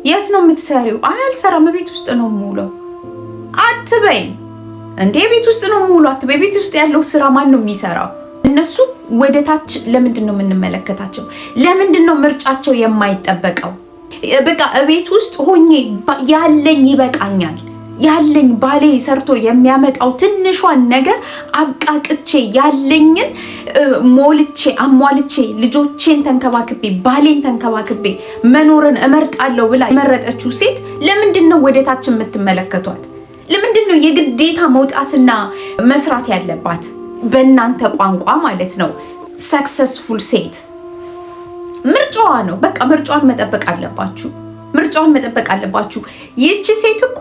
የት ነው የምትሰሪው? አይ አልሰራም ቤት ውስጥ ነው የምውለው አትበይ እንዴ። ቤት ውስጥ ነው የምውለው አትበይ። ቤት ውስጥ ያለው ስራ ማን ነው የሚሰራው? እነሱ ወደ ታች ለምንድን ነው የምንመለከታቸው? ለምንድን ነው ምርጫቸው የማይጠበቀው? በቃ ቤት ውስጥ ሆኜ ያለኝ ይበቃኛል፣ ያለኝ ባሌ ሰርቶ የሚያመጣው ትንሿን ነገር አብቃቅቼ ያለኝን ሞልቼ አሟልቼ ልጆቼን ተንከባክቤ ባሌን ተንከባክቤ መኖርን እመርጣለሁ ብላ የመረጠችው ሴት ለምንድን ነው ወደ ታች የምትመለከቷት? ለምንድን ነው የግዴታ መውጣትና መስራት ያለባት? በእናንተ ቋንቋ ማለት ነው ሰክሰስፉል ሴት ምርጫዋ ነው። በቃ ምርጫዋን መጠበቅ አለባችሁ። ምርጫዋን መጠበቅ አለባችሁ። ይህቺ ሴት እኮ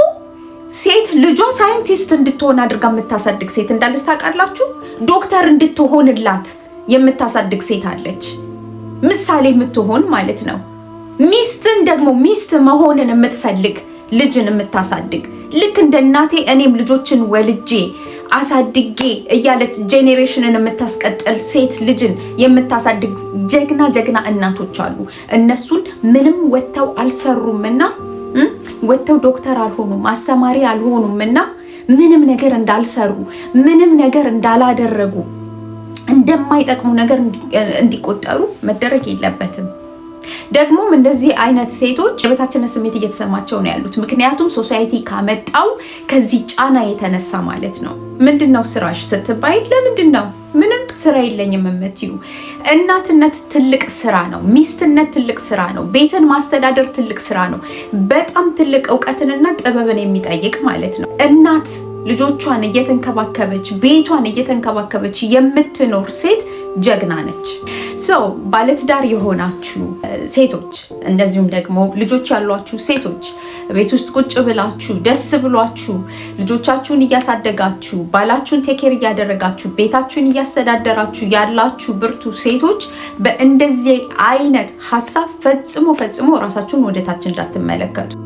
ሴት ልጇ ሳይንቲስት እንድትሆን አድርጋ የምታሳድግ ሴት እንዳለች ታውቃላችሁ። ዶክተር እንድትሆንላት የምታሳድግ ሴት አለች፣ ምሳሌ የምትሆን ማለት ነው። ሚስትን ደግሞ ሚስት መሆንን የምትፈልግ ልጅን የምታሳድግ ልክ እንደ እናቴ እኔም ልጆችን ወልጄ አሳድጌ እያለች ጄኔሬሽንን የምታስቀጥል ሴት ልጅን የምታሳድግ ጀግና ጀግና እናቶች አሉ። እነሱን ምንም ወጥተው አልሰሩምና ወጥተው ዶክተር አልሆኑም አስተማሪ አልሆኑምና ምንም ነገር እንዳልሰሩ ምንም ነገር እንዳላደረጉ እንደማይጠቅሙ ነገር እንዲቆጠሩ መደረግ የለበትም። ደግሞም እንደዚህ አይነት ሴቶች የበታችነት ስሜት እየተሰማቸው ነው ያሉት። ምክንያቱም ሶሳይቲ ካመጣው ከዚህ ጫና የተነሳ ማለት ነው። ምንድነው ስራሽ ስትባይ ለምንድን ነው ምንም ስራ የለኝም የምትዩ? እናትነት ትልቅ ስራ ነው። ሚስትነት ትልቅ ስራ ነው። ቤትን ማስተዳደር ትልቅ ስራ ነው። በጣም ትልቅ እውቀትንና ጥበብን የሚጠይቅ ማለት ነው። እናት ልጆቿን እየተንከባከበች ቤቷን እየተንከባከበች የምትኖር ሴት ጀግና ነች። ባለትዳር የሆናችሁ ሴቶች እንደዚሁም ደግሞ ልጆች ያሏችሁ ሴቶች ቤት ውስጥ ቁጭ ብላችሁ ደስ ብሏችሁ ልጆቻችሁን እያሳደጋችሁ ባላችሁን ቴኬር እያደረጋችሁ ቤታችሁን እያስተዳደራችሁ ያላችሁ ብርቱ ሴቶች በእንደዚህ አይነት ሀሳብ ፈጽሞ ራሳችሁን ወደታች እንዳትመለከቱ።